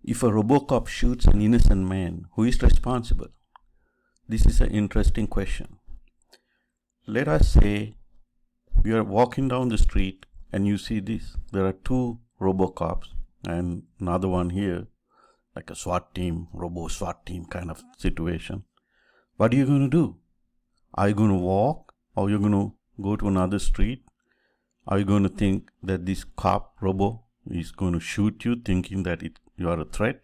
If a Robocop shoots an innocent man, who is responsible? This is an interesting question. Let us say you are walking down the street and you see this. There are two Robocops and another one here, like a SWAT team, Robo SWAT team kind of situation. What are you going to do? Are you going to walk, or you're going to go to another street? Are you going to think that this cop, Robo, is going to shoot you, thinking that you are a threat?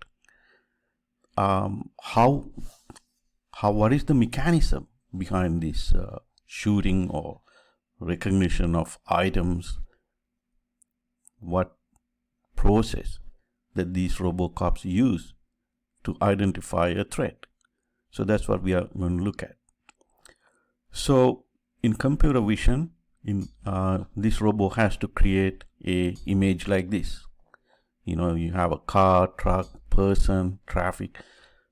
What is the mechanism behind this shooting or recognition of items? What process that these Robocops use to identify a threat? So that's what we are going to look at. So in computer vision, this Robo has to create a image like this. You have a car, truck, person, traffic.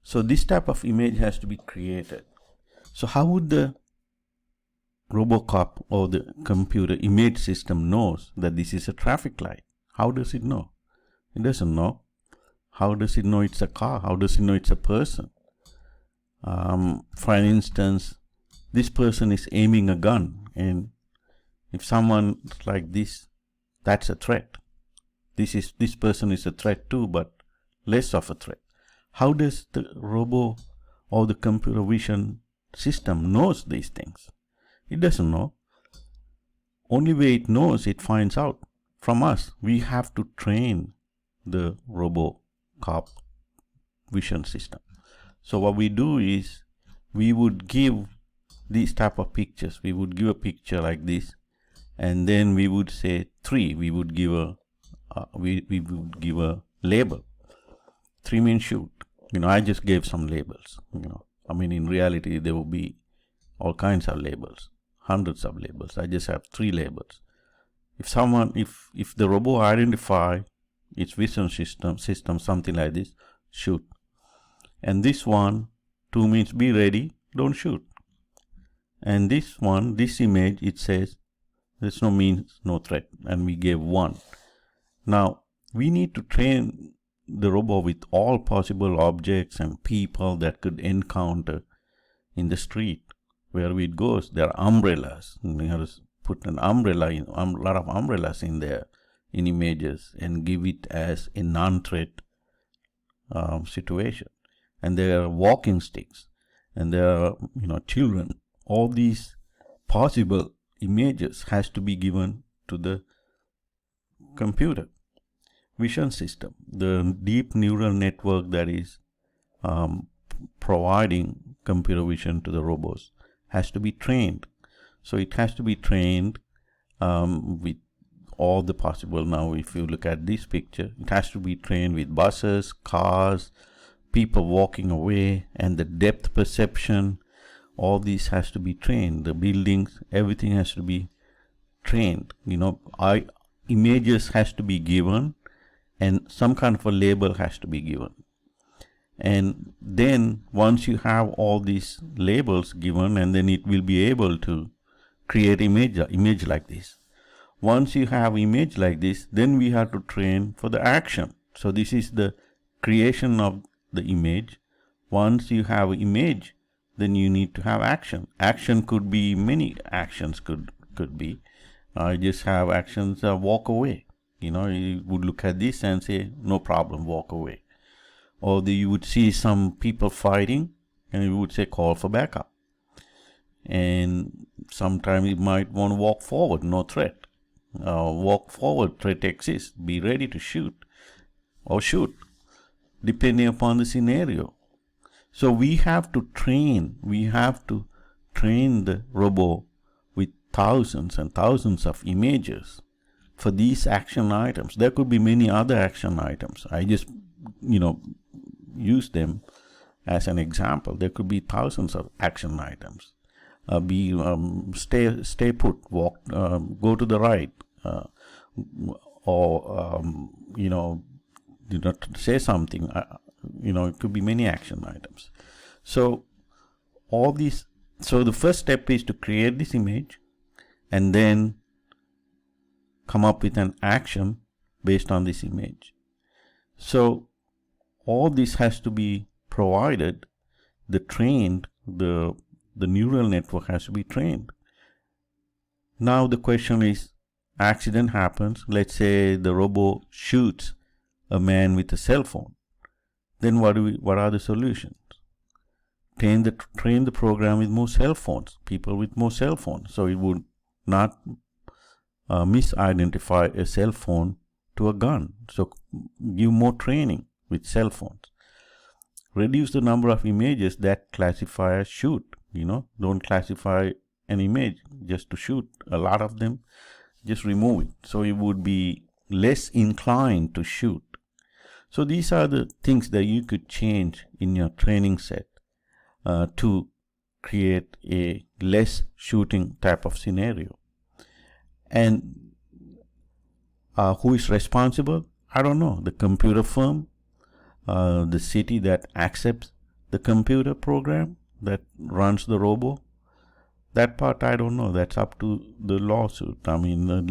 So this type of image has to be created. So how would the Robocop or the computer image system knows that this is a traffic light? How does it know? It doesn't know. How does it know it's a car? How does it know it's a person? For instance, this person is aiming a gun, and if someone like this, that's a threat. This person is a threat too, but less of a threat. How does the Robo or the computer vision system knows these things? It doesn't know. Only way it knows, it finds out from us. We have to train the Robocop vision system. So what we do is we would give these type of pictures. We would give a picture like this, and then we would say 3. We would give a label. 3 means shoot. I just gave some labels. In reality, there will be all kinds of labels, hundreds of labels. I just have 3 labels. If the Robo identify its vision system something like this, shoot. And this one, 2 means be ready, don't shoot. And this one, this image, it says there's no means, no threat, and we gave 1. Now we need to train the Robo with all possible objects and people that could encounter in the street. Where it goes, there are umbrellas. We have to put an umbrella in, a lot of umbrellas in there, in images, and give it as a non-threat situation. And there are walking sticks, and there are children. All these possible images has to be given to the computer vision system. The deep neural network that is providing computer vision to the robots has to be trained. So it has to be trained with all the possible. Now if you look at this picture, it has to be trained with buses, cars, people walking away, and the depth perception. All these has to be trained. The buildings, everything has to be trained. Images has to be given, and some kind of a label has to be given. And then once you have all these labels given, and then it will be able to create image like this. Once you have image like this, then we have to train for the action. So this is the creation of the image. Once you have image, then you need to have action. Action could be many actions. Could be just have actions, walk away. You would look at this and say no problem, walk away. Or you would see some people fighting, and you would say call for backup. And sometimes you might want to walk forward, no threat. Walk forward, threat exists, be ready to shoot or shoot, depending upon the scenario. So we have to train the Robo with thousands and thousands of images for these action items. There could be many other action items. I just use them as an example. There could be thousands of action items. Stay put, walk, go to the right, or say something. It could be many action items. So all these. So the first step is to create this image, and then come up with an action based on this image. So all this has to be provided. The neural network has to be trained. Now the question is, accident happens. Let's say the robot shoots a man with a cell phone. Then what are the solutions? Train the program with more cell phones, people with more cell phones, so it would not misidentify a cell phone to a gun. So give more training with cell phones. Reduce the number of images that classify as shoot. Don't classify an image just to shoot. A lot of them, just remove it. So it would be less inclined to shoot. So these are the things that you could change in your training set to create a less shooting type of scenario. And who is responsible? I don't know. The computer firm, the city that accepts the computer program that runs the robot. That part I don't know. That's up to the lawsuit. I mean, the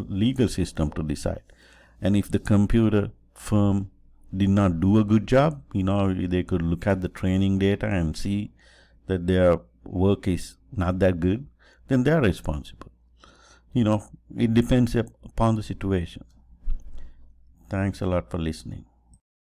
legal system to decide. And if the computer firm did not do a good job, they could look at the training data and see that their work is not that good, then they are responsible. It depends upon the situation. Thanks a lot for listening.